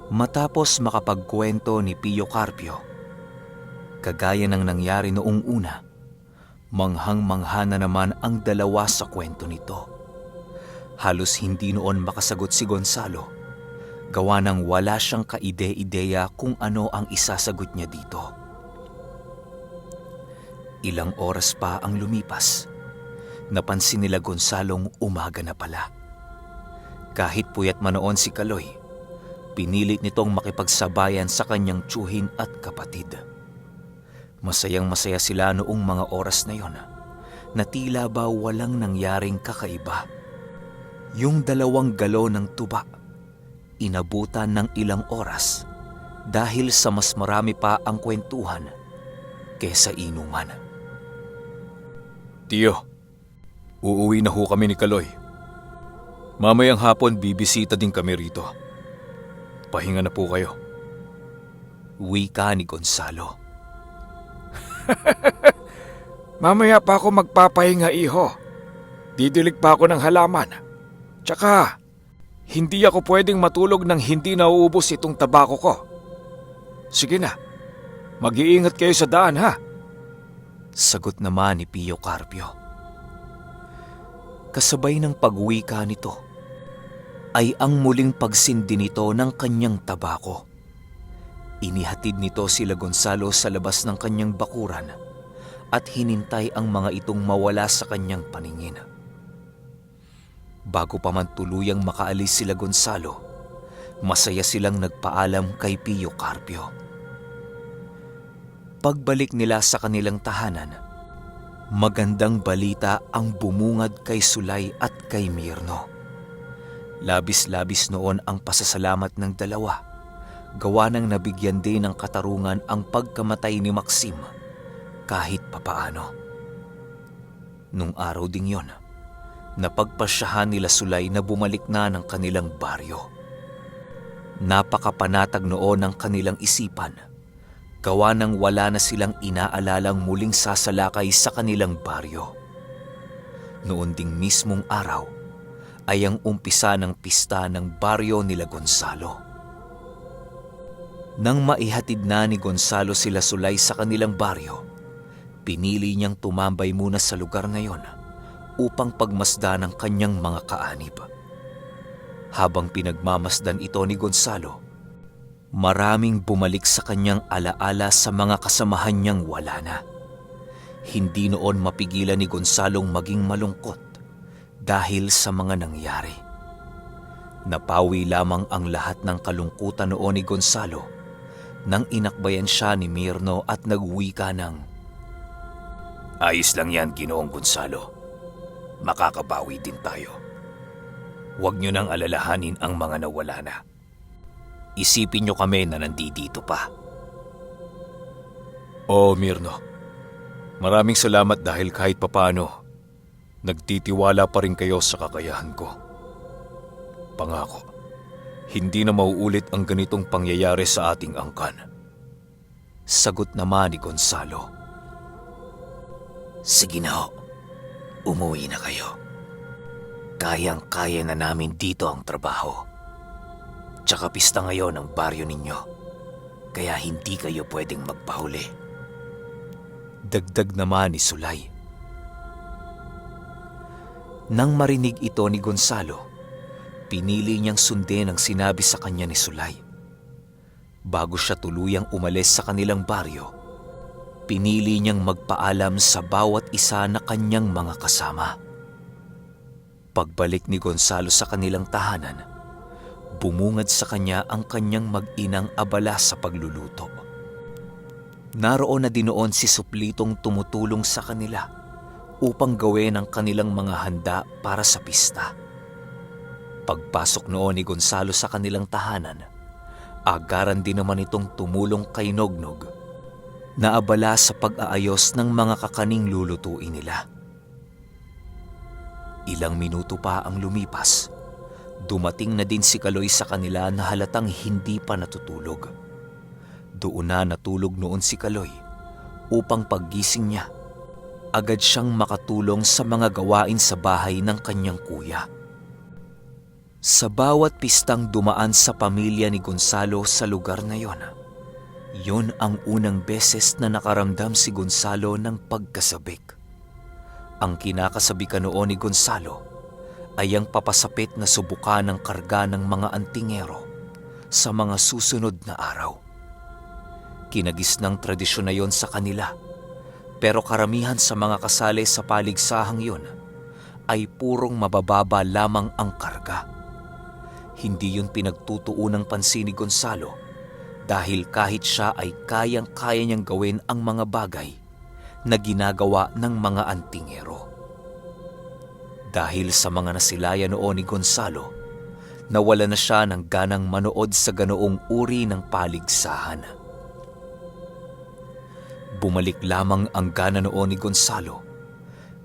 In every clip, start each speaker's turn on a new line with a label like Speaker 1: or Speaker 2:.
Speaker 1: Matapos makapagkwento ni Pio Carpio, kagaya ng nangyari noong una, manghang-mangha na naman ang dalawa sa kwento nito. Halos hindi noon makasagot si Gonzalo, gawa ng wala siyang kaide-ideya kung ano ang isasagot niya dito. Ilang oras pa ang lumipas, napansin nila Gonzalong umaga na pala. Kahit puyat manoon si Kaloy, pinilit nitong makipagsabayan sa kanyang tiyuhin at kapatid. Masayang-masaya sila noong mga oras na yon, na tila ba walang nangyaring kakaiba. Yung 2 galon ng tuba, inabutan ng ilang oras dahil sa mas marami pa ang kwentuhan kesa inuman.
Speaker 2: Tiyo, uuwi na ho kami ni Kaloy. Mamayang hapon bibisita din kami rito. Pahinga na po kayo.
Speaker 1: Wika ni Gonzalo.
Speaker 3: Mamaya pa ako magpapahinga, iho. Didilig pa ako ng halaman. Tsaka, hindi ako pwedeng matulog nang hindi nauubos itong tabako ko. Sige na, mag-iingat kayo sa daan, ha?
Speaker 1: Sagot naman ni Pio Carpio. Kasabay ng pagwika nito ay ang muling pagsindi nito ng kanyang tabako. Inihatid nito sila Gonzalo sa labas ng kanyang bakuran at hinintay ang mga itong mawala sa kanyang paningin. Bago pa man tuluyang makaalis sila Gonzalo, masaya silang nagpaalam kay Pio Carpio. Pagbalik nila sa kanilang tahanan, magandang balita ang bumungad kay Sulay at kay Mirno. Labis-labis noon ang pasasalamat ng dalawa, gawa ng nabigyan din ng katarungan ang pagkamatay ni Maxim kahit papaano. Nung araw ding yon, napagpasyahan nila Sulay na bumalik na ng kanilang baryo. Napakapanatag noon ng kanilang isipan, gawa ng wala na silang inaalalang muling sasalakay sa kanilang baryo. Noon ding mismong araw ay ang umpisa ng pista ng baryo nila Gonzalo. Nang maihatid na ni Gonzalo sila Sulay sa kanilang baryo, pinili niyang tumambay muna sa lugar na yon upang pagmasdan ang kanyang mga kaanib. Habang pinagmamasdan ito ni Gonzalo, maraming bumalik sa kanyang alaala sa mga kasamahan niyang wala na. Hindi noon mapigilan ni Gonzalong maging malungkot dahil sa mga nangyari. Napawi lamang ang lahat ng kalungkutan noon ni Gonzalo nang inakbayan siya ni Mirno at nagwika ng,
Speaker 2: Ayos lang yan, Ginoong Gonzalo. Makakabawi din tayo. Huwag niyo nang alalahanin ang mga nawala na. Isipin niyo kami na nandito pa.
Speaker 3: Oo, Mirno. Maraming salamat dahil kahit papano, nagtitiwala pa rin kayo sa kakayahan ko. Pangako, hindi na mauulit ang ganitong pangyayari sa ating angkan.
Speaker 1: Sagot naman ni Gonzalo.
Speaker 2: Sige na ho, umuwi na kayo. Kayang-kaya na namin dito ang trabaho. Tsaka pista ngayon ang baryo ninyo, kaya hindi kayo pwedeng magpahuli.
Speaker 1: Dagdag naman ni Sulay. Nang marinig ito ni Gonzalo, pinili niyang sundin ang sinabi sa kanya ni Sulay. Bago siya tuluyang umalis sa kanilang baryo, pinili niyang magpaalam sa bawat isa na kanyang mga kasama. Pagbalik ni Gonzalo sa kanilang tahanan, bumungad sa kanya ang kanyang mag-inang abala sa pagluluto. Naroon na dinoon si Suplitong tumutulong sa kanila upang gawin ang kanilang mga handa para sa pista. Pagpasok noon ni Gonzalo sa kanilang tahanan, agaran din naman itong tumulong kay Nognog na abala sa pag-aayos ng mga kakaning lulutuin nila. Ilang minuto pa ang lumipas, dumating na din si Kaloy sa kanila na halatang hindi pa natutulog. Doon na natulog noon si Kaloy upang paggising niya, agad siyang makatulong sa mga gawain sa bahay ng kanyang kuya. Sa bawat pistang dumaan sa pamilya ni Gonzalo sa lugar na yon, yun ang unang beses na nakaramdam si Gonzalo ng pagkasabik. Ang kinakasabikan noon ni Gonzalo ay ang papasapit na subukan ng karga ng mga antingero sa mga susunod na araw. Kinagisnang tradisyon na yon sa kanila, pero karamihan sa mga kasali sa paligsahang yon ay purong mabababa lamang ang karga. Hindi yun pinagtutuunang pansin ni Gonzalo dahil kahit siya ay kayang-kaya niyang gawin ang mga bagay na ginagawa ng mga antingero. Dahil sa mga nasilaya noon ni Gonzalo, nawala na siya ng ganang manood sa ganoong uri ng paligsahan. Bumalik lamang ang gana noon ni Gonzalo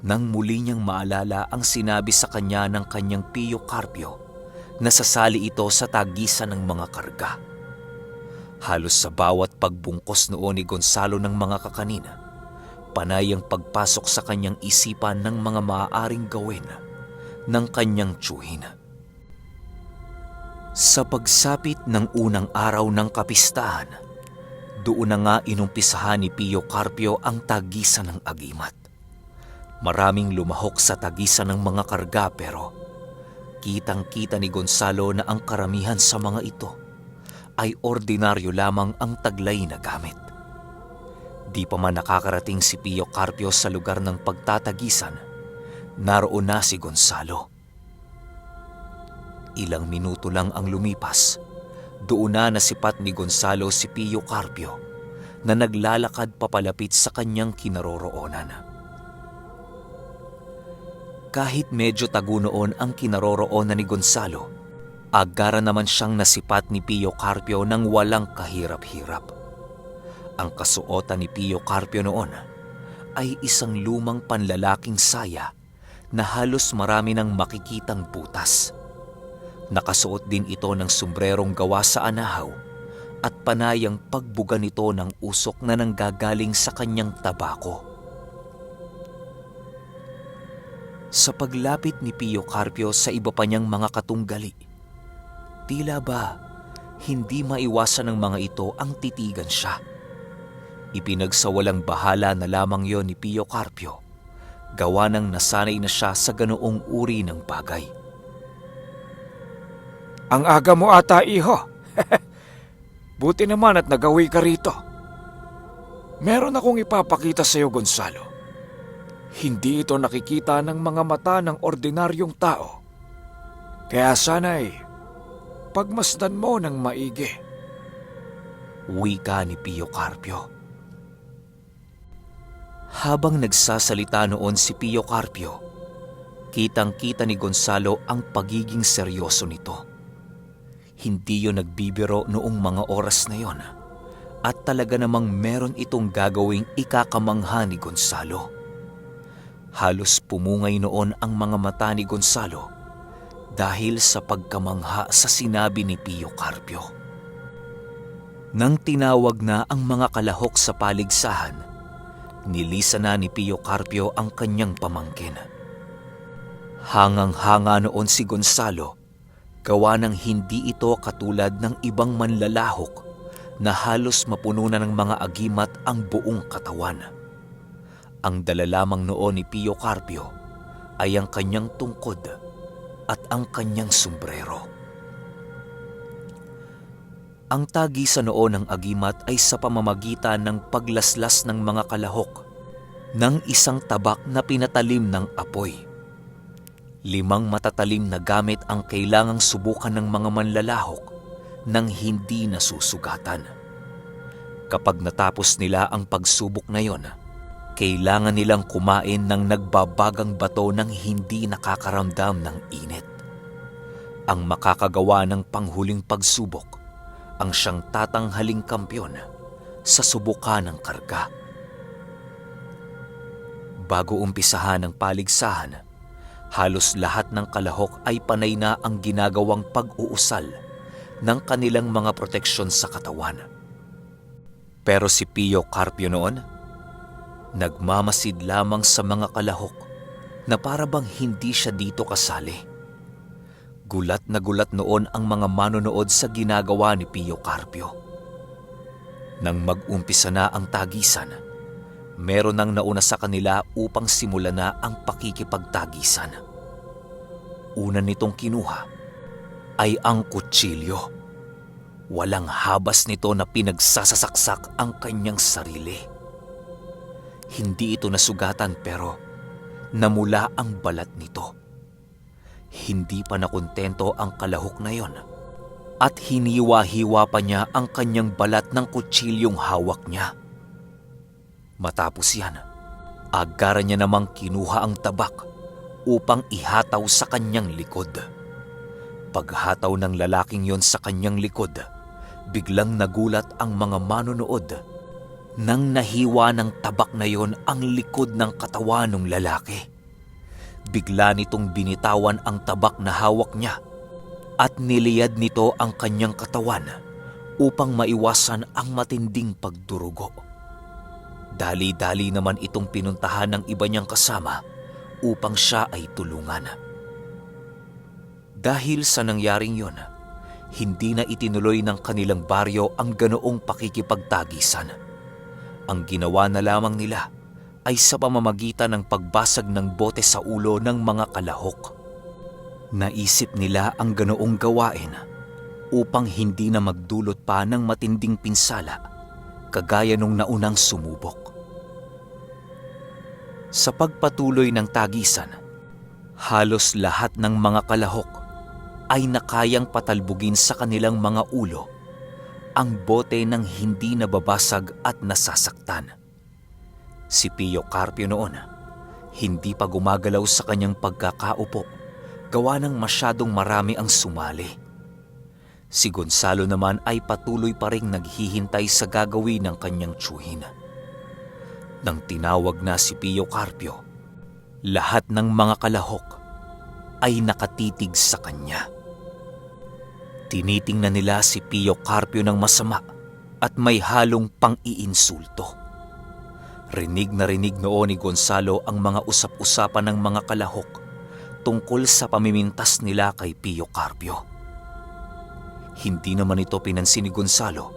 Speaker 1: nang muli niyang maalala ang sinabi sa kanya ng kanyang Pio Carpio na sasali ito sa tagisan ng mga karga. Halos sa bawat pagbungkos noon ni Gonzalo ng mga kakanina, panay ang pagpasok sa kanyang isipan ng mga maaaring gawin ng kanyang tiyuhin. Sa pagsapit ng unang araw ng kapistahan, doon na nga inumpisahan ni Pio Carpio ang tagisan ng agimat. Maraming lumahok sa tagisan ng mga karga pero kitang-kita ni Gonzalo na ang karamihan sa mga ito ay ordinaryo lamang ang taglay na gamit. Di pa man nakakarating si Pio Carpio sa lugar ng pagtatagisan, naroon na si Gonzalo. Ilang minuto lang ang lumipas, doon na nasipat ni Gonzalo si Pio Carpio na naglalakad papalapit sa kanyang kinaroroonan. Kahit medyo tago noon ang kinaroroonan ni Gonzalo, agara naman siyang nasipat ni Pio Carpio ng walang kahirap-hirap. Ang kasuotan ni Pio Carpio noon ay isang lumang panlalaking saya na halos marami nang makikitang butas. Nakasuot din ito ng sombrerong gawa sa anahaw at panayang pagbuga nito ng usok na nanggagaling sa kanyang tabako. Sa paglapit ni Pio Carpio sa iba pa niyang mga katunggali, tila ba hindi maiwasan ng mga ito ang titigan siya. Ipinagsawalang bahala na lamang yon ni Pio Carpio, gawa ng nasanay na siya sa ganoong uri ng bagay.
Speaker 3: Ang aga mo ata, iho. Buti naman at nagawi ka rito. Meron akong ipapakita sa iyo, Gonzalo. Hindi ito nakikita ng mga mata ng ordinaryong tao. Kaya sana'y pagmasdan mo ng maigi.
Speaker 1: Wika ni Pio Carpio. Habang nagsasalita noon si Pio Carpio, kitang-kita ni Gonzalo ang pagiging seryoso nito. Hindi yun nagbibiro noong mga oras na yon at talaga namang meron itong gagawing ikakamangha ni Gonzalo. Halos pumungay noon ang mga mata ni Gonzalo dahil sa pagkamangha sa sinabi ni Pio Carpio. Nang tinawag na ang mga kalahok sa paligsahan, nilisa na ni Pio Carpio ang kanyang pamangkin. Hangang-hanga noon si Gonzalo, gawa ng hindi ito katulad ng ibang manlalahok na halos mapuno na ng mga agimat ang buong katawan. Ang dala lamang noon ni Pio Carpio ay ang kanyang tungkod at ang kanyang sombrero. Ang tagisan noon ng agimat ay sa pamamagitan ng paglaslas ng mga kalahok ng isang tabak na pinatalim ng apoy. 5 matatalim na gamit ang kailangang subukan ng mga manlalahok nang hindi nasusugatan. Kapag natapos nila ang pagsubok na yon, kailangan nilang kumain ng nagbabagang bato ng hindi nakakaramdam ng init. Ang makakagawa ng panghuling pagsubok ang siyang tatanghaling kampyon sa subukan ng karga. Bago umpisahan ang paligsahan, halos lahat ng kalahok ay panay na ang ginagawang pag-uusal ng kanilang mga proteksyon sa katawan. Pero si Pio Carpio noon, nagmamasid lamang sa mga kalahok na para bang hindi siya dito kasali. Gulat na gulat noon ang mga manonood sa ginagawa ni Pio Carpio. Nang mag-umpisa na ang tagisan, meron nang nauna sa kanila upang simulan na ang pakikipagtagisan. Una nitong kinuha ay ang kutsilyo. Walang habas nito na pinagsasasaksak ang kanyang sarili. Hindi ito nasugatan pero namula ang balat nito. Hindi pa nakontento ang kalahok na yon at hiniwa-hiwa pa niya ang kanyang balat ng kutsilyong hawak niya. Matapos yan, agaran niya namang kinuha ang tabak upang ihataw sa kanyang likod. Paghataw ng lalaking yon sa kanyang likod, biglang nagulat ang mga manonood nang nahiwa ng tabak na yon ang likod ng katawan ng lalaki. Bigla nitong binitawan ang tabak na hawak niya at niliyad nito ang kanyang katawan upang maiwasan ang matinding pagdurugo. Dali-dali naman itong pinuntahan ng iba niyang kasama upang siya ay tulungan. Dahil sa nangyaring yon, hindi na itinuloy ng kanilang baryo ang ganoong pakikipagtagisan. Ang ginawa na lamang nila ay sa pamamagitan ng pagbasag ng bote sa ulo ng mga kalahok. Naisip nila ang ganoong gawain upang hindi na magdulot pa ng matinding pinsala kagaya nung naunang sumubok. Sa pagpatuloy ng tagisan, halos lahat ng mga kalahok ay nakayang patalbugin sa kanilang mga ulo ang bote ng hindi nababasag at nasasaktan. Si Pio Carpio noon, hindi pa gumagalaw sa kanyang pagkakaupo, gawa ng masyadong marami ang sumali. Si Gonzalo naman ay patuloy pa ring naghihintay sa gagawin ng kanyang tiyuhin. Nang tinawag na si Pio Carpio, lahat ng mga kalahok ay nakatitig sa kanya. Tinitingnan nila si Pio Carpio ng masama at may halong pang-iinsulto. Rinig na rinig noon ni Gonzalo ang mga usap-usapan ng mga kalahok tungkol sa pamimintas nila kay Pio Carpio. Hindi naman ito pinansin ni Gonzalo,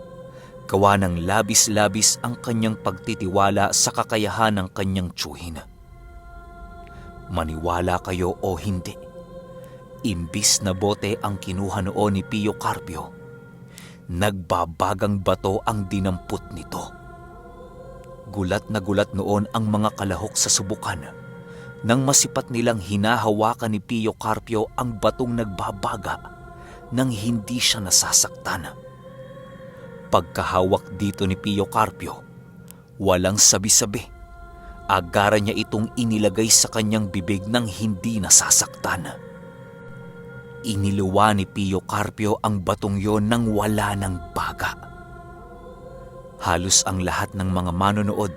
Speaker 1: gawa ng labis-labis ang kanyang pagtitiwala sa kakayahan ng kanyang tiyuhin. Maniwala kayo o hindi, imbis na bote ang kinuha noon ni Pio Carpio, nagbabagang bato ang dinampot nito. Gulat na gulat noon ang mga kalahok sa subukan nang masipat nilang hinahawakan ni Pio Carpio ang batong nagbabaga nang hindi siya nasasaktan. Pagkahawak dito ni Pio Carpio, walang sabi-sabi, agaran niya itong inilagay sa kanyang bibig nang hindi nasasaktan. Iniluwa ni Pio Carpio ang batong yon nang wala ng baga. Halos ang lahat ng mga manonood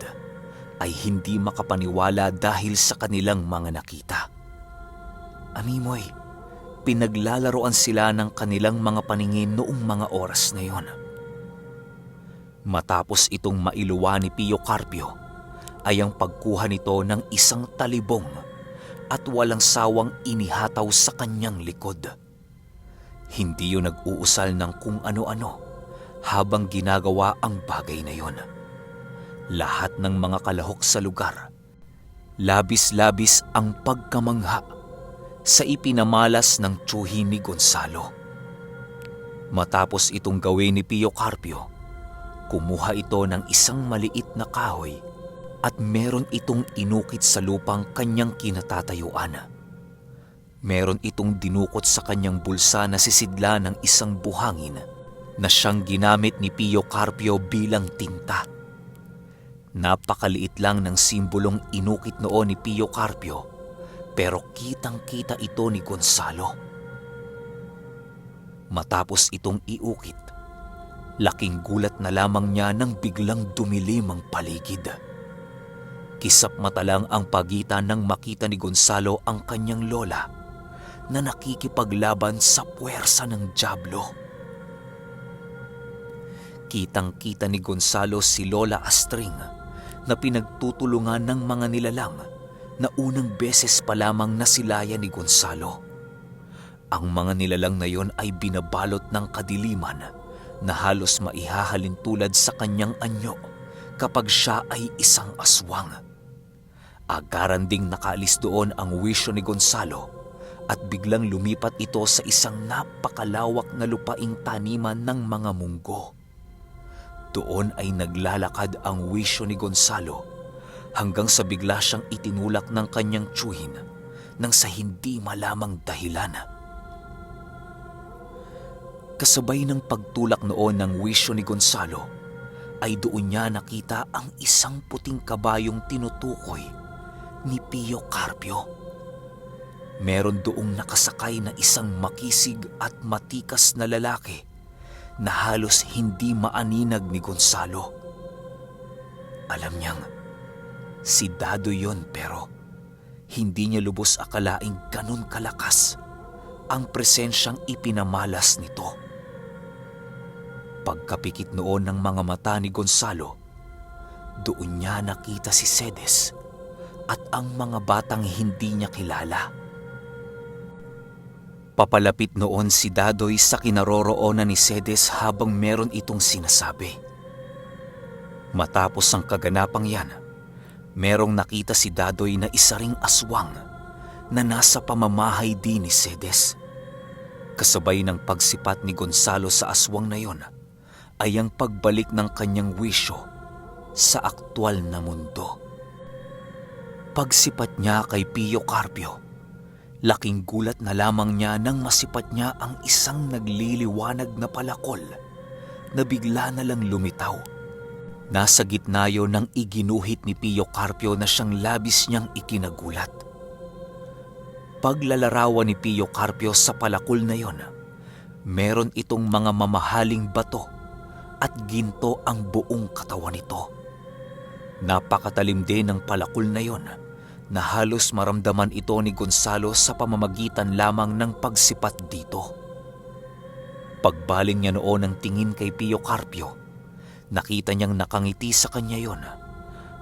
Speaker 1: ay hindi makapaniwala dahil sa kanilang mga nakita. Animoy, pinaglalaroan sila ng kanilang mga paningin noong mga oras na yon. Matapos itong mailuwa ni Pio Carpio, ay ang pagkuha nito ng isang talibong at walang sawang inihataw sa kanyang likod. Hindi yun nag-uusal ng kung ano-ano habang ginagawa ang bagay na yon. Lahat ng mga kalahok sa lugar, labis-labis ang pagkamangha sa ipinamalas ng tiyuhin ni Gonzalo. Matapos itong gawin ni Pio Carpio, kumuha ito ng isang maliit na kahoy at meron itong inukit sa lupang kanyang kinatatayuan. Meron itong dinukot sa kanyang bulsa na sisidla ng isang buhangin na siyang ginamit ni Pio Carpio bilang tinta. Napakaliit lang ng simbolong inukit noon ni Pio Carpio, pero kitang-kita ito ni Gonzalo. Matapos itong iukit, laking gulat na lamang niya nang biglang dumilim ang paligid. Kisap mata lang ang pagitan nang makita ni Gonzalo ang kanyang lola na nakikipaglaban sa puwersa ng dyablo. Kitang-kita ni Gonzalo si Lola Astring na pinagtutulungan ng mga nilalang na unang beses pa lamang nasilayan ni Gonzalo. Ang mga nilalang na yon ay binabalot ng kadiliman na halos maihahalin tulad sa kanyang anyo kapag siya ay isang aswang. Agaran ding nakaalis doon ang wisyo ni Gonzalo at biglang lumipat ito sa isang napakalawak na lupaing taniman ng mga munggo. Doon ay naglalakad ang wisyo ni Gonzalo hanggang sa bigla siyang itinulak ng kanyang tiyuhin nang sa hindi malamang dahilan. Kasabay ng pagtulak noon ng wisyo ni Gonzalo, ay doon niya nakita ang isang puting kabayong tinutukoy ni Pio Carpio. Meron doong nakasakay na isang makisig at matikas na lalaki na halos hindi maaninag ni Gonzalo. Alam niyang si Dado yon, pero hindi niya lubos akalaing ganun kalakas ang presensyang ipinamalas nito. Pagkapikit noon ng mga mata ni Gonzalo, doon niya nakita si Cedes at ang mga batang hindi niya kilala. Papalapit noon si Dadoy sa kinaroroonan ni Cedes habang meron itong sinasabi. Matapos ang kaganapang yan, merong nakita si Dadoy na isa ring aswang na nasa pamamahay din ni Cedes. Kasabay ng pagsipat ni Gonzalo sa aswang na yon ay ang pagbalik ng kanyang wisyo sa aktwal na mundo. Pagsipat niya kay Pio Carpio, laking gulat na lamang niya nang masipat niya ang isang nagliliwanag na palakol na bigla na lang lumitaw. Nasa gitna yon ng iginuhit ni Pio Carpio na siyang labis niyang ikinagulat. Paglalarawan ni Pio Carpio sa palakol na yon, meron itong mga mamahaling bato at ginto ang buong katawan nito. Napakatalim din ng palakol na yon na halos maramdaman ito ni Gonzalo sa pamamagitan lamang ng pagsipat dito. Pagbaling niya noon ng tingin kay Pio Carpio, nakita niyang nakangiti sa kanya yon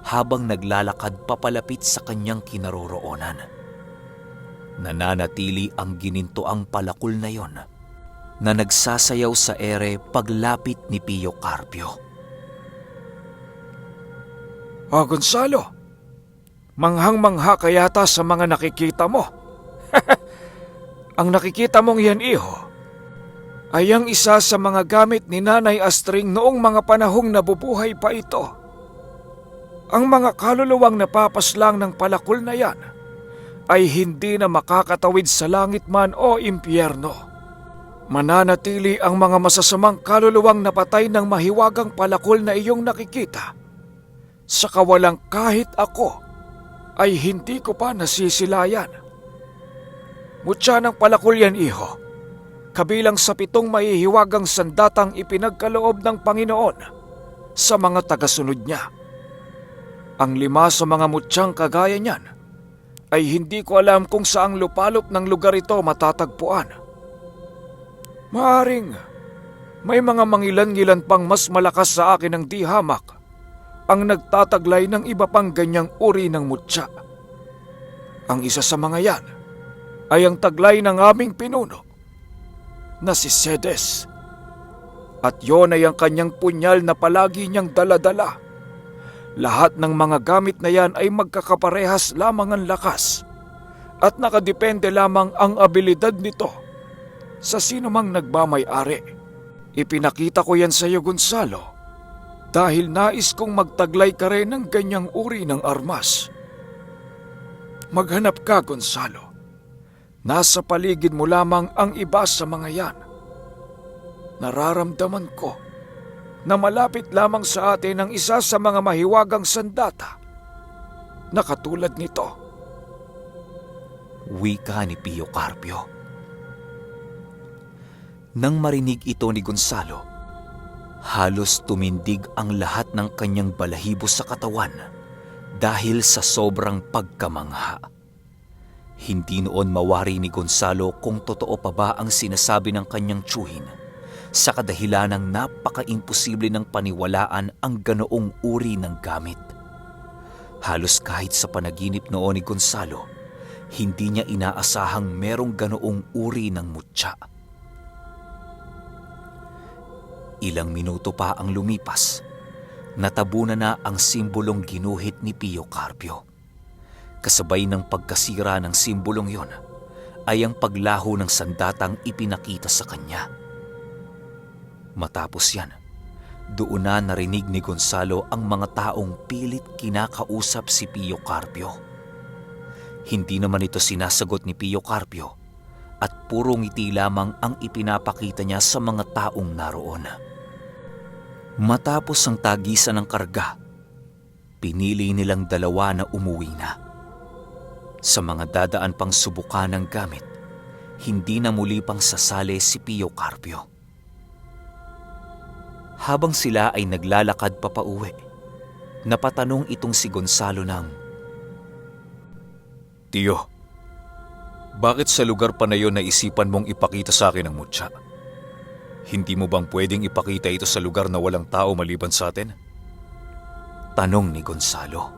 Speaker 1: habang naglalakad papalapit sa kanyang kinaroroonan. Nananatili ang ginintoang palakol na yon na nagsasayaw sa ere paglapit ni Pio Carpio.
Speaker 3: Gonzalo, manghang-mangha ka yata sa mga nakikita mo. Ang nakikita mong yan, iho, ay ang isa sa mga gamit ni Nanay Astring noong mga panahong nabubuhay pa ito. Ang mga kaluluwang napapaslang ng palakol na yan ay hindi na makakatawid sa langit man o impyerno. Mananatili ang mga masasamang kaluluwang napatay ng mahiwagang palakol na iyong nakikita. Sa kawalang kahit ako ay hindi ko pa nasisilayan. Mutya ng palakol yan, iho, kabilang sa 7 mahihiwagang sandatang ipinagkaloob ng Panginoon sa mga tagasunod niya. Ang 5 sa mga mutyang kagaya niyan ay hindi ko alam kung saang lupalop ng lugar ito matatagpuan. Maaring may mga mangilan-ngilan pang mas malakas sa akin ng di hamak ang nagtataglay ng iba pang ganyang uri ng mutya. Ang isa sa mga yan ay ang taglay ng aming pinuno na si Cedes. At yon ay ang kanyang punyal na palagi niyang dala-dala. Lahat ng mga gamit na yan ay magkakaparehas lamang ang lakas at nakadepende lamang ang abilidad nito sa sino mang nagmamay-ari. Ipinakita ko yan sa iyo, Gonzalo, dahil nais kong magtaglay ka rin ng ganyang uri ng armas. Maghanap ka, Gonzalo. Nasa paligid mo lamang ang iba sa mga yan. Nararamdaman ko na malapit lamang sa atin ang isa sa mga mahiwagang sandata na katulad nito.
Speaker 1: Wika ni Pio Carpio. Nang marinig ito ni Gonzalo, halos tumindig ang lahat ng kanyang balahibo sa katawan dahil sa sobrang pagkamangha. Hindi noon mawari ni Gonzalo kung totoo pa ba ang sinasabi ng kanyang tiyuhin sa kadahilanang napaka-imposible ng paniwalaan ang ganoong uri ng gamit. Halos kahit sa panaginip noon ni Gonzalo, Hindi niya inaasahang merong ganoong uri ng mutya. Ilang minuto pa ang lumipas, natabunan na ang simbolong ginuhit ni Pio Carpio. Kasabay ng pagkasira ng simbolong yon ay ang paglaho ng sandatang ipinakita sa kanya. Matapos yan, doon na narinig ni Gonzalo ang mga taong pilit kinakausap si Pio Carpio. Hindi naman ito sinasagot ni Pio Carpio at puro ngiti lamang ang ipinapakita niya sa mga taong naroon. Matapos ang tagisan ng karga, pinili nilang dalawa na umuwi na. Sa mga dadaan pang subukan ng gamit, hindi na muli pang sasali si Pio Carpio. Habang sila ay naglalakad papauwi, napatanong itong si Gonzalo ng,
Speaker 3: Tiyo, bakit sa lugar pa na yon naisipan mong ipakita sa akin ang mutya? Hindi mo bang pwedeng ipakita ito sa lugar na walang tao maliban sa atin?
Speaker 1: tanong ni Gonzalo.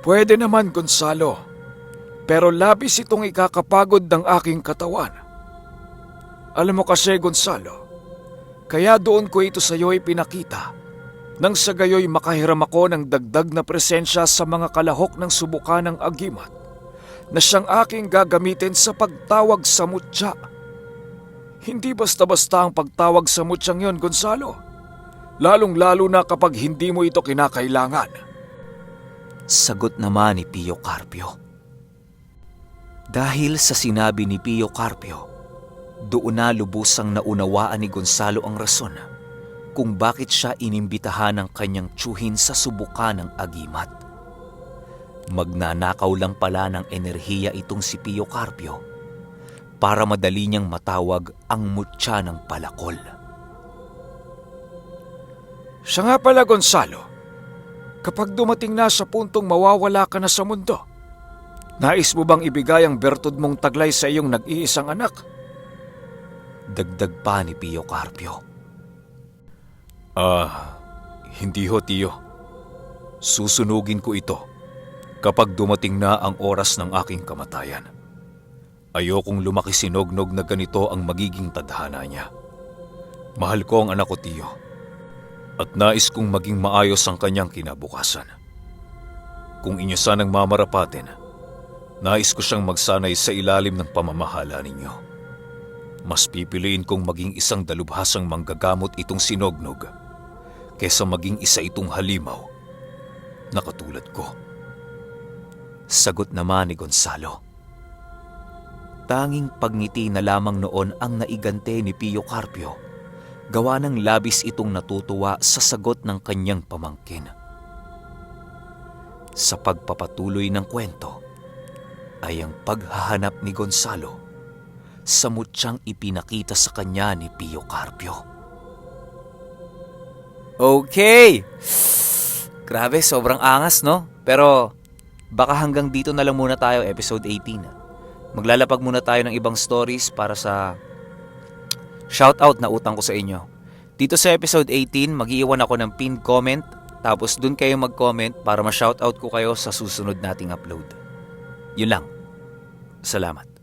Speaker 3: Pwede naman, Gonzalo. Pero labis itong ikakapagod ng aking katawan. Alam mo kasi, Gonzalo, kaya doon ko ito sa iyo ipinakita nang sa gayoy makahiram ako ng dagdag na presensya sa mga kalahok ng subukan ng agimat na siyang aking gagamitin sa pagtawag sa mutya. Hindi basta-basta ang pagtawag sa mutyang yon, Gonzalo. Lalong-lalo na kapag hindi mo ito kinakailangan.
Speaker 1: Sagot naman ni Pio Carpio. Dahil sa sinabi ni Pio Carpio, doon na lubusang naunawaan ni Gonzalo ang rason kung bakit siya inimbitahan ng kanyang tiyuhin sa subukan ng agimat. Magnanakaw lang pala ng enerhiya itong si Pio Carpio para madali niyang matawag ang mutya ng palakol.
Speaker 3: Siya nga pala, Gonzalo, kapag dumating na sa puntong mawawala ka na sa mundo, nais mo bang ibigay ang bertud mong taglay sa iyong nag-iisang anak?
Speaker 1: Dagdag pa ni Pio Carpio.
Speaker 3: Hindi ho, Tiyo. Susunugin ko ito kapag dumating na ang oras ng aking kamatayan. Ayokong lumaki si Nognog na ganito ang magiging tadhana niya. Mahal ko ang anak ko, Tiyo, at nais kong maging maayos ang kanyang kinabukasan. Kung inyo sanang mamarapatin, nais ko siyang magsanay sa ilalim ng pamamahala ninyo. Mas pipiliin kong maging isang dalubhasang manggagamot itong si Nognog kesa maging isa itong halimaw na katulad ko.
Speaker 1: Sagot naman ni Gonzalo. Tanging pagngiti na lamang noon ang naigante ni Pio Carpio, gawa ng labis itong natutuwa sa sagot ng kanyang pamangkin. Sa pagpapatuloy ng kwento ay ang paghahanap ni Gonzalo sa mutyang ipinakita sa kanya ni Pio Carpio. Okay! Grabe, sobrang angas, no? Pero baka hanggang dito na lang muna tayo, episode 18. Maglalapag muna tayo ng ibang stories para sa shoutout na utang ko sa inyo. Dito sa episode 18, mag-iiwan ako ng pinned comment, tapos dun kayo mag-comment para ma-shoutout ko kayo sa susunod nating upload. Yun lang. Salamat.